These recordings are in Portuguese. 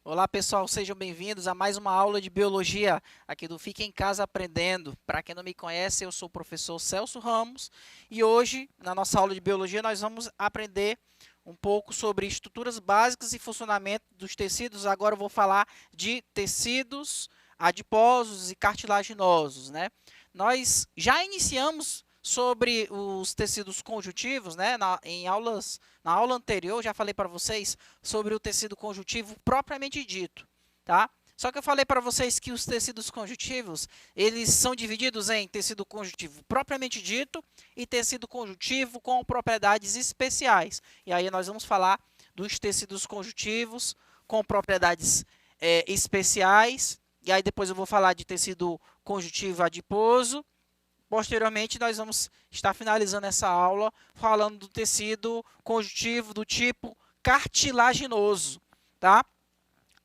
Olá pessoal, sejam bem-vindos a mais uma aula de Biologia aqui do Fique em Casa Aprendendo. Para quem não me conhece, eu sou o professor Celso Ramos e hoje, na nossa aula de Biologia, nós vamos aprender um pouco sobre estruturas básicas e funcionamento dos tecidos. Agora eu vou falar de tecidos adiposos e cartilaginosos, né? Nós já iniciamos sobre os tecidos conjuntivos, né? Na aula anterior, eu já falei para vocês sobre o tecido conjuntivo propriamente dito, tá? Só que eu falei para vocês que os tecidos conjuntivos, eles são divididos em tecido conjuntivo propriamente dito e tecido conjuntivo com propriedades especiais. E aí nós vamos falar dos tecidos conjuntivos com propriedades especiais, e aí depois eu vou falar de tecido conjuntivo adiposo. Posteriormente, nós vamos estar finalizando essa aula falando do tecido conjuntivo do tipo cartilaginoso, tá?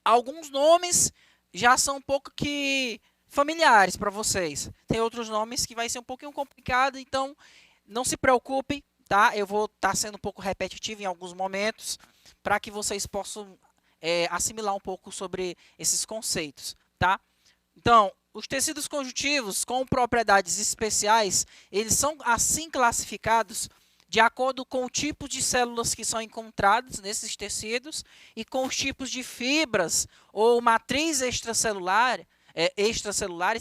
Alguns nomes já são um pouco que familiares para vocês. Tem outros nomes que vai ser um pouquinho complicado, então não se preocupem, tá? Eu vou estar sendo um pouco repetitivo em alguns momentos para que vocês possam assimilar um pouco sobre esses conceitos, tá? Então, os tecidos conjuntivos com propriedades especiais, eles são assim classificados de acordo com o tipo de células que são encontradas nesses tecidos e com os tipos de fibras ou matriz extracelares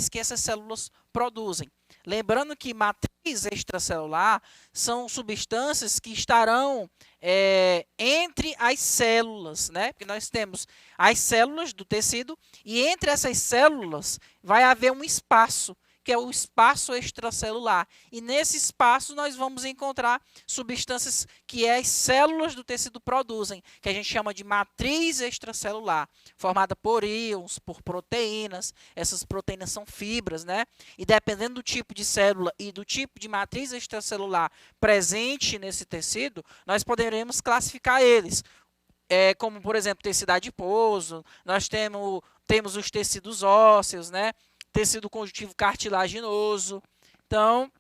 que essas células produzem. Lembrando que matriz extracelular são substâncias que estarão entre as células, né? Porque nós temos as células do tecido e entre essas células vai haver um espaço, que é o espaço extracelular. E nesse espaço nós vamos encontrar substâncias que as células do tecido produzem, que a gente chama de matriz extracelular, formada por íons, por proteínas. Essas proteínas são fibras, né? E dependendo do tipo de célula e do tipo de matriz extracelular presente nesse tecido, nós poderemos classificar eles. Como, por exemplo, tecido adiposo, nós temos os tecidos ósseos, né? Tecido conjuntivo cartilaginoso. Então,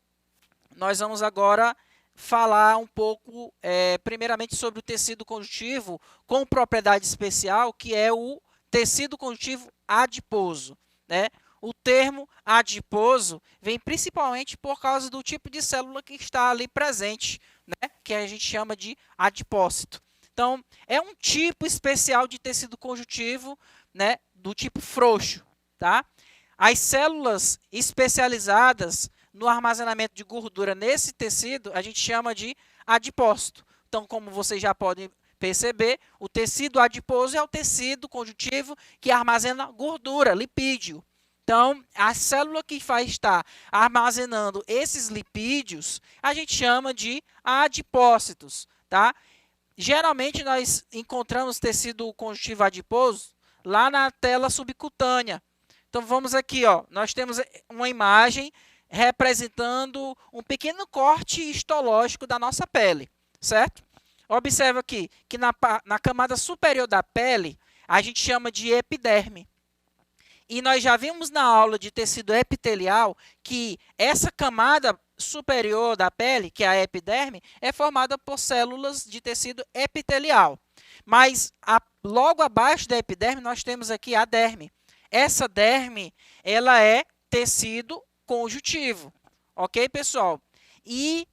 nós vamos agora falar um pouco, primeiramente, sobre o tecido conjuntivo com propriedade especial, que é o tecido conjuntivo adiposo, né? O termo adiposo vem principalmente por causa do tipo de célula que está ali presente, né? Que a gente chama de adipócito. Então, é um tipo especial de tecido conjuntivo, né? Do tipo frouxo, tá? As células especializadas no armazenamento de gordura nesse tecido, a gente chama de adipócito. Então, como vocês já podem perceber, o tecido adiposo é o tecido conjuntivo que armazena gordura, lipídio. Então, a célula que vai estar armazenando esses lipídios, a gente chama de adipócitos, tá? Geralmente, nós encontramos tecido conjuntivo adiposo lá na tela subcutânea. Então, vamos aqui, ó, nós temos uma imagem representando um pequeno corte histológico da nossa pele, certo? Observa aqui que na camada superior da pele, a gente chama de epiderme. E nós já vimos na aula de tecido epitelial que essa camada superior da pele, que é a epiderme, é formada por células de tecido epitelial. Mas logo abaixo da epiderme, nós temos aqui a derme. Essa derme, ela é tecido conjuntivo, ok, pessoal? E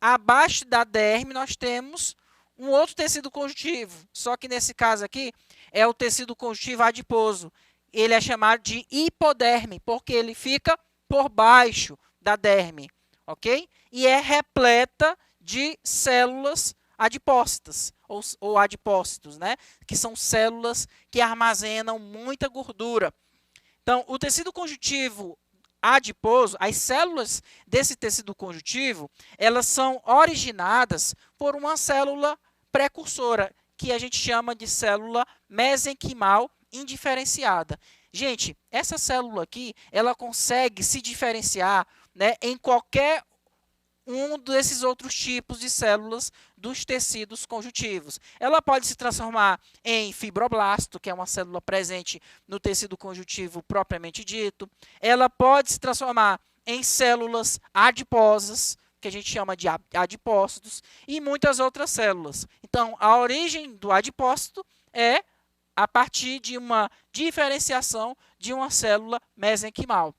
abaixo da derme nós temos um outro tecido conjuntivo, só que nesse caso aqui é o tecido conjuntivo adiposo. Ele é chamado de hipoderme, porque ele fica por baixo da derme, ok? E é repleta de células adipócitas, ou adipócitos, né? Que são células que armazenam muita gordura. Então, o tecido conjuntivo adiposo, as células desse tecido conjuntivo, elas são originadas por uma célula precursora, que a gente chama de célula mesenquimal indiferenciada. Gente, essa célula aqui, ela consegue se diferenciar, né, em qualquer um desses outros tipos de células dos tecidos conjuntivos. Ela pode se transformar em fibroblasto, que é uma célula presente no tecido conjuntivo propriamente dito. Ela pode se transformar em células adiposas, que a gente chama de adipócitos, e muitas outras células. Então, a origem do adipócito é a partir de uma diferenciação de uma célula mesenquimal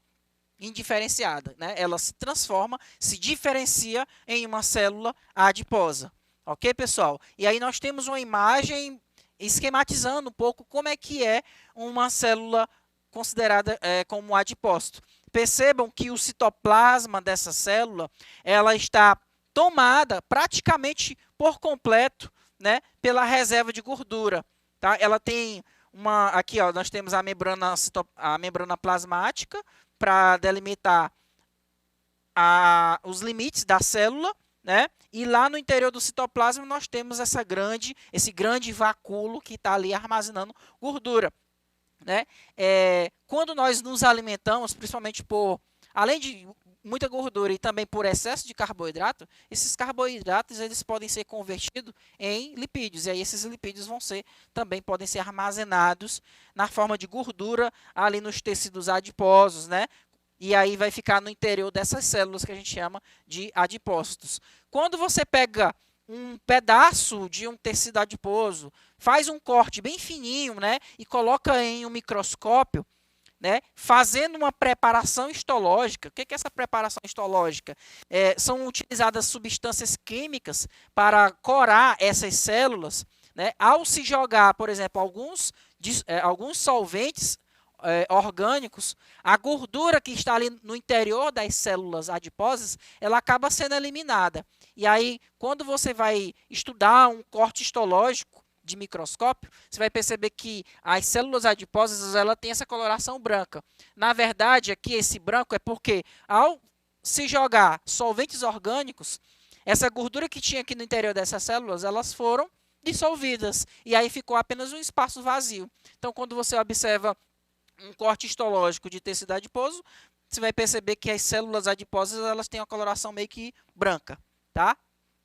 indiferenciada, né? Ela se transforma, se diferencia em uma célula adiposa. Ok, pessoal? E aí nós temos uma imagem esquematizando um pouco como é que é uma célula considerada como adipócito. Percebam que o citoplasma dessa célula ela está tomada praticamente por completo, né, pela reserva de gordura. Tá? Ela tem aqui ó, nós temos a membrana plasmática para delimitar os limites da célula, né? E lá no interior do citoplasma nós temos esse grande vacúolo que está ali armazenando gordura, né? Quando nós nos alimentamos, principalmente além de muita gordura e também por excesso de carboidrato, esses carboidratos eles podem ser convertidos em lipídios, e aí esses lipídios também podem ser armazenados na forma de gordura ali nos tecidos adiposos, né? E aí vai ficar no interior dessas células que a gente chama de adipócitos. Quando você pega um pedaço de um tecido adiposo, faz um corte bem fininho, né, e coloca em um microscópio, né, fazendo uma preparação histológica. O que é essa preparação histológica? São utilizadas substâncias químicas para corar essas células, né? Ao se jogar, por exemplo, alguns solventes orgânicos, a gordura que está ali no interior das células adiposas, ela acaba sendo eliminada. E aí, quando você vai estudar um corte histológico de microscópio, você vai perceber que as células adiposas ela tem essa coloração branca. Na verdade, aqui esse branco é porque ao se jogar solventes orgânicos, essa gordura que tinha aqui no interior dessas células, elas foram dissolvidas e aí ficou apenas um espaço vazio. Então, quando você observa um corte histológico de tecido adiposo, você vai perceber que as células adiposas elas têm uma coloração meio que branca, tá?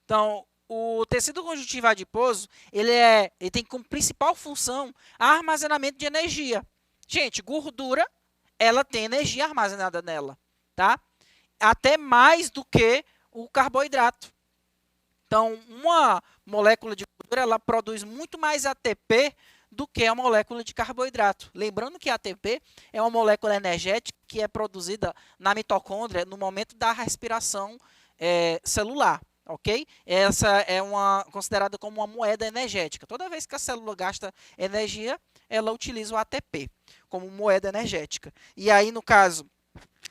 Então, o tecido conjuntivo adiposo, ele tem como principal função armazenamento de energia. Gente, gordura, ela tem energia armazenada nela, tá? Até mais do que o carboidrato. Então, uma molécula de gordura, ela produz muito mais ATP do que a molécula de carboidrato. Lembrando que a ATP é uma molécula energética que é produzida na mitocôndria no momento da respiração celular. Ok? Essa é considerada como uma moeda energética. Toda vez que a célula gasta energia, ela utiliza o ATP como moeda energética. E aí, no caso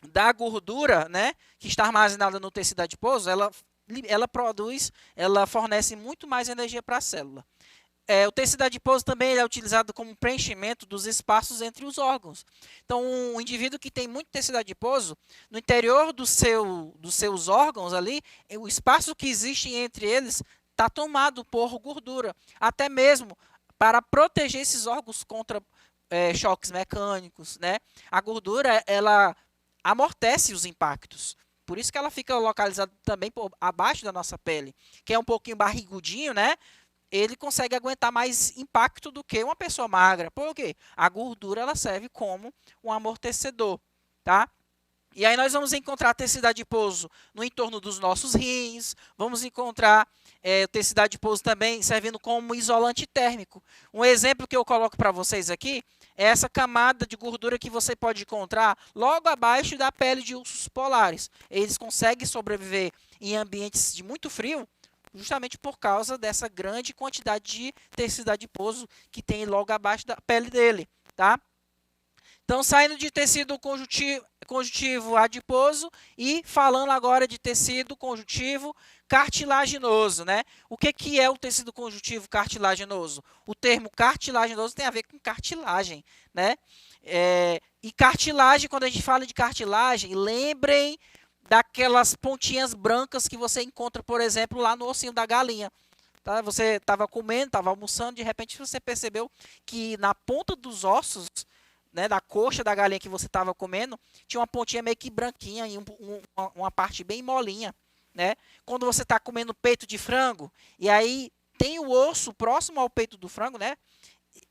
da gordura, né, que está armazenada no tecido adiposo, ela fornece muito mais energia para a célula. O tecido adiposo também é utilizado como preenchimento dos espaços entre os órgãos. Então, um indivíduo que tem muito tecido adiposo, no interior dos seus órgãos ali, o espaço que existe entre eles está tomado por gordura. Até mesmo para proteger esses órgãos contra choques mecânicos, né? A gordura, ela amortece os impactos. Por isso que ela fica localizada também abaixo da nossa pele, que é um pouquinho barrigudinho, né? Ele consegue aguentar mais impacto do que uma pessoa magra. Por quê? A gordura ela serve como um amortecedor, tá? E aí nós vamos encontrar tecido adiposo no entorno dos nossos rins, vamos encontrar o tecido adiposo também servindo como isolante térmico. Um exemplo que eu coloco para vocês aqui é essa camada de gordura que você pode encontrar logo abaixo da pele de ursos polares. Eles conseguem sobreviver em ambientes de muito frio, justamente por causa dessa grande quantidade de tecido adiposo que tem logo abaixo da pele dele, tá? Então, saindo de tecido conjuntivo adiposo e falando agora de tecido conjuntivo cartilaginoso, né? O que é o tecido conjuntivo cartilaginoso? O termo cartilaginoso tem a ver com cartilagem, né? E cartilagem, quando a gente fala de cartilagem, lembrem daquelas pontinhas brancas que você encontra, por exemplo, lá no ossinho da galinha. Tá? Você estava comendo, estava almoçando, de repente você percebeu que na ponta dos ossos, né, da coxa da galinha que você estava comendo, tinha uma pontinha meio que branquinha e uma parte bem molinha. né? Quando você está comendo peito de frango, e aí tem o osso próximo ao peito do frango, né?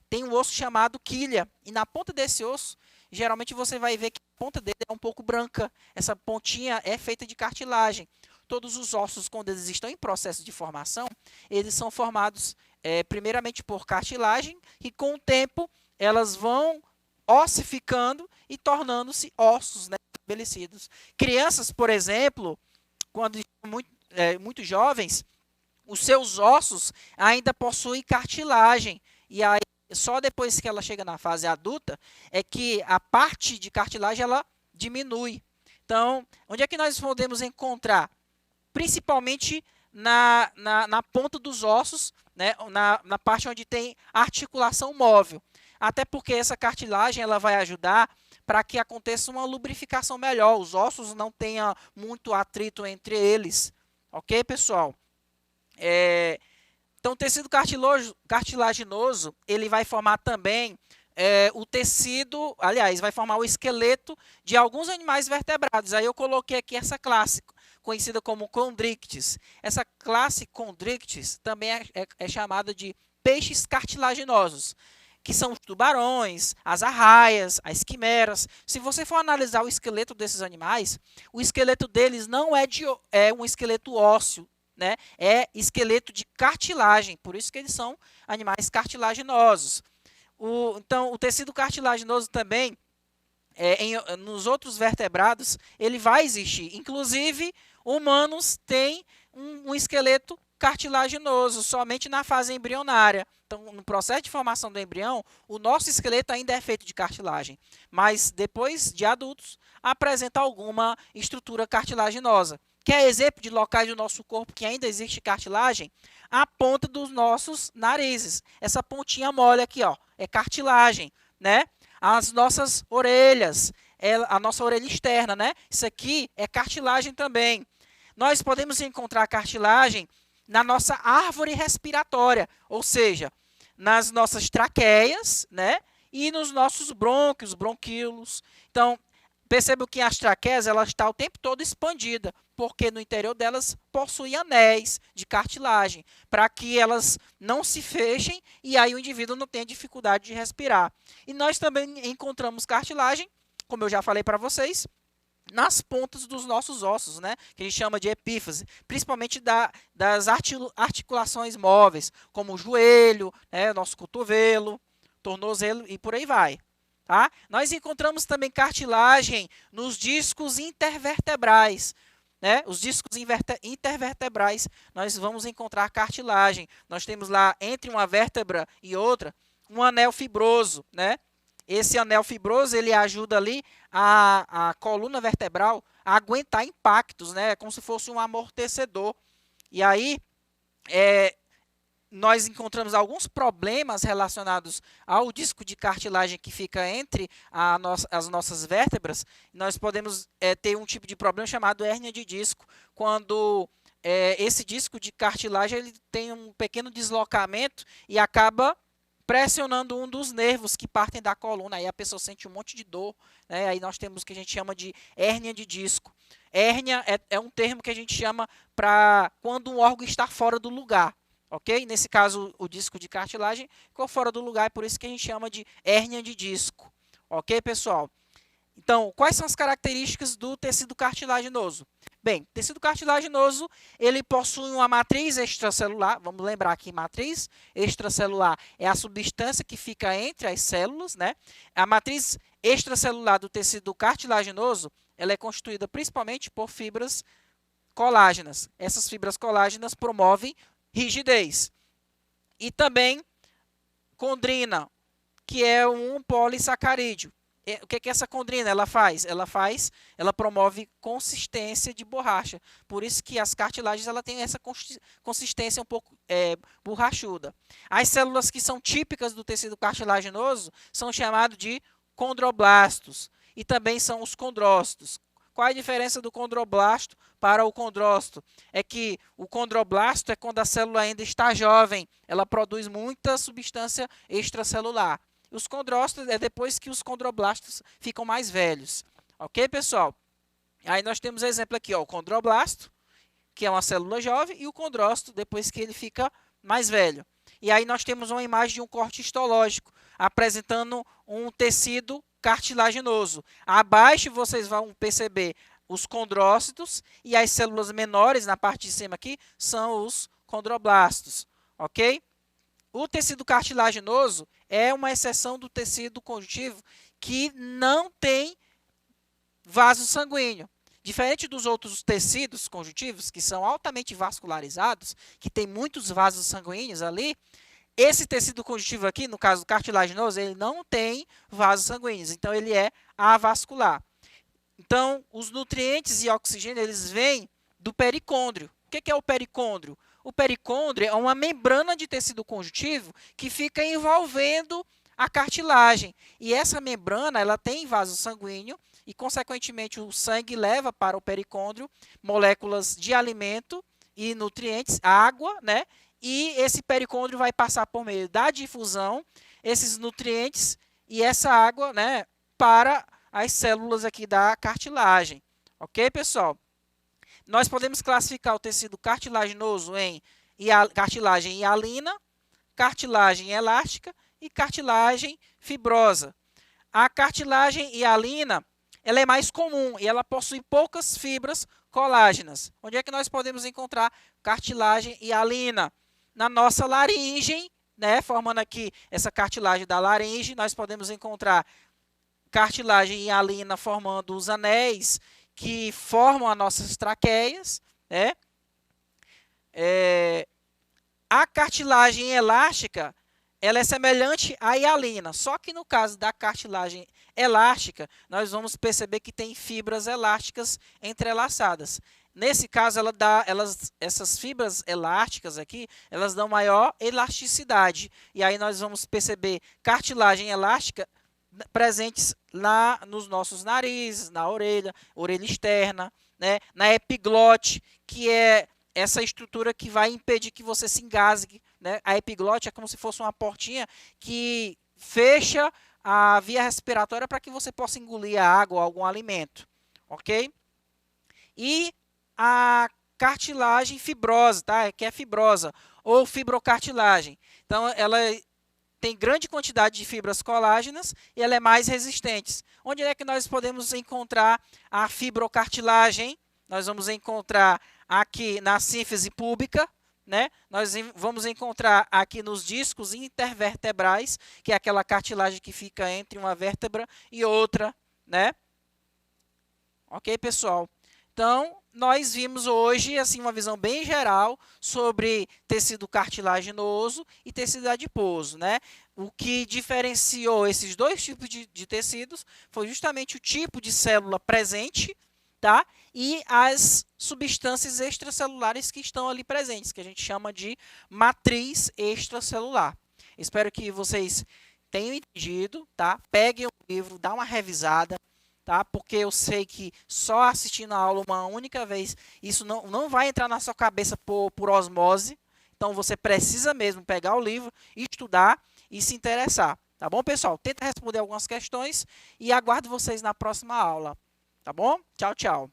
Tem um osso chamado quilha, e na ponta desse osso, geralmente você vai ver que a ponta dele é um pouco branca. Essa pontinha é feita de cartilagem. Todos os ossos, quando eles estão em processo de formação, eles são formados primeiramente por cartilagem, e com o tempo elas vão ossificando e tornando-se ossos, né, estabelecidos. Crianças, por exemplo, quando estão muito jovens, os seus ossos ainda possuem cartilagem. E aí, só depois que ela chega na fase adulta, é que a parte de cartilagem ela diminui. Então, onde é que nós podemos encontrar? Principalmente na ponta dos ossos, né? na parte onde tem articulação móvel. Até porque essa cartilagem ela vai ajudar para que aconteça uma lubrificação melhor, os ossos não tenham muito atrito entre eles. Ok, pessoal? Então, o tecido cartilaginoso, ele vai formar também o tecido, aliás, vai formar o esqueleto de alguns animais vertebrados. Aí eu coloquei aqui essa classe, conhecida como Chondrichthyes. Essa classe Chondrichthyes também é chamada de peixes cartilaginosos, que são os tubarões, as arraias, as quimeras. Se você for analisar o esqueleto desses animais, o esqueleto deles não é um esqueleto ósseo, né? É esqueleto de cartilagem, por isso que eles são animais cartilaginosos. Então, o tecido cartilaginoso também, nos outros vertebrados, ele vai existir. Inclusive, humanos têm um esqueleto cartilaginoso, somente na fase embrionária. Então, no processo de formação do embrião, o nosso esqueleto ainda é feito de cartilagem, mas depois de adultos, apresenta alguma estrutura cartilaginosa. Quer exemplo de locais do nosso corpo que ainda existe cartilagem? A ponta dos nossos narizes. Essa pontinha mole aqui, ó, é cartilagem, né? As nossas orelhas, a nossa orelha externa, né? Isso aqui é cartilagem também. Nós podemos encontrar cartilagem na nossa árvore respiratória, ou seja, nas nossas traqueias, né? E nos nossos brônquios, bronquíolos. Então, perceba que as traqueias ela está o tempo todo expandida, porque no interior delas possui anéis de cartilagem, para que elas não se fechem e aí o indivíduo não tenha dificuldade de respirar. E nós também encontramos cartilagem, como eu já falei para vocês, nas pontas dos nossos ossos, né? Que a gente chama de epífise, principalmente das articulações móveis, como o joelho, né? Nosso cotovelo, tornozelo e por aí vai. Tá? Nós encontramos também cartilagem nos discos intervertebrais. Né? Os discos intervertebrais, nós vamos encontrar cartilagem. Nós temos lá, entre uma vértebra e outra, um anel fibroso. Né? Esse anel fibroso ele ajuda ali a coluna vertebral a aguentar impactos, né? É como se fosse um amortecedor. E aí, nós encontramos alguns problemas relacionados ao disco de cartilagem que fica entre as nossas vértebras. Nós podemos ter um tipo de problema chamado hérnia de disco, quando esse disco de cartilagem ele tem um pequeno deslocamento e acaba pressionando um dos nervos que partem da coluna. Aí a pessoa sente um monte de dor. Né? Aí nós temos o que a gente chama de hérnia de disco. Hérnia é um termo que a gente chama para quando um órgão está fora do lugar. Ok? Nesse caso, o disco de cartilagem ficou fora do lugar, é por isso que a gente chama de hérnia de disco. Ok, pessoal? Então, quais são as características do tecido cartilaginoso? Bem, tecido cartilaginoso, ele possui uma matriz extracelular. Vamos lembrar que matriz extracelular é a substância que fica entre as células, né? A matriz extracelular do tecido cartilaginoso, ela é constituída principalmente por fibras colágenas. Essas fibras colágenas promovem rigidez. E também condrina, que é um polissacarídeo. O que é essa condrina? Ela promove consistência de borracha. Por isso que as cartilagens ela tem essa consistência um pouco borrachuda. As células que são típicas do tecido cartilaginoso são chamadas de condroblastos e também são os condrócitos. Qual é a diferença do condroblasto para o condrócito? É que o condroblasto é quando a célula ainda está jovem, ela produz muita substância extracelular. Os condrócitos é depois que os condroblastos ficam mais velhos. Ok, pessoal? Aí nós temos exemplo aqui, ó, o condroblasto, que é uma célula jovem, e o condrócito, depois que ele fica mais velho. E aí nós temos uma imagem de um corte histológico, apresentando um tecido cartilaginoso. Abaixo vocês vão perceber os condrócitos, e as células menores, na parte de cima aqui, são os condroblastos, ok? O tecido cartilaginoso é uma exceção do tecido conjuntivo que não tem vaso sanguíneo. Diferente dos outros tecidos conjuntivos, que são altamente vascularizados, que tem muitos vasos sanguíneos ali, esse tecido conjuntivo aqui, no caso cartilaginoso, ele não tem vasos sanguíneos, então ele é avascular. Então, os nutrientes e oxigênio, eles vêm do pericôndrio. O que é o pericôndrio? O pericôndrio é uma membrana de tecido conjuntivo que fica envolvendo a cartilagem. E essa membrana, ela tem vaso sanguíneo e, consequentemente, o sangue leva para o pericôndrio moléculas de alimento e nutrientes, água, né? E esse pericôndrio vai passar por meio da difusão, esses nutrientes e essa água, né, para as células aqui da cartilagem. Ok, pessoal? Nós podemos classificar o tecido cartilaginoso em cartilagem hialina, cartilagem elástica e cartilagem fibrosa. A cartilagem hialina, ela é mais comum e ela possui poucas fibras colágenas. Onde é que nós podemos encontrar cartilagem hialina? Na nossa laringe, né, formando aqui essa cartilagem da laringe, nós podemos encontrar cartilagem hialina formando os anéis que formam as nossas traqueias, né? A cartilagem elástica, ela é semelhante à hialina, só que no caso da cartilagem elástica, nós vamos perceber que tem fibras elásticas entrelaçadas. Nesse caso, essas fibras elásticas aqui, elas dão maior elasticidade. E aí nós vamos perceber cartilagem elástica presentes lá nos nossos narizes, na orelha externa, né? Na epiglote, que é essa estrutura que vai impedir que você se engasgue, né? A epiglote é como se fosse uma portinha que fecha a via respiratória para que você possa engolir a água ou algum alimento, ok? E a cartilagem fibrosa, tá? Que é fibrosa, ou fibrocartilagem. Então, ela tem grande quantidade de fibras colágenas e ela é mais resistente. Onde é que nós podemos encontrar a fibrocartilagem? Nós vamos encontrar aqui na sínfise púbica, né? Nós vamos encontrar aqui nos discos intervertebrais, que é aquela cartilagem que fica entre uma vértebra e outra, né? Ok, pessoal? Então, nós vimos hoje assim, uma visão bem geral sobre tecido cartilaginoso e tecido adiposo, né? O que diferenciou esses dois tipos de tecidos foi justamente o tipo de célula presente, tá? E as substâncias extracelulares que estão ali presentes, que a gente chama de matriz extracelular. Espero que vocês tenham entendido, tá? Peguem o livro, dá uma revisada, tá? Porque eu sei que só assistindo a aula uma única vez, isso não vai entrar na sua cabeça por osmose. Então, você precisa mesmo pegar o livro, estudar e se interessar. Tá bom, pessoal? Tenta responder algumas questões e aguardo vocês na próxima aula. Tá bom? Tchau, tchau.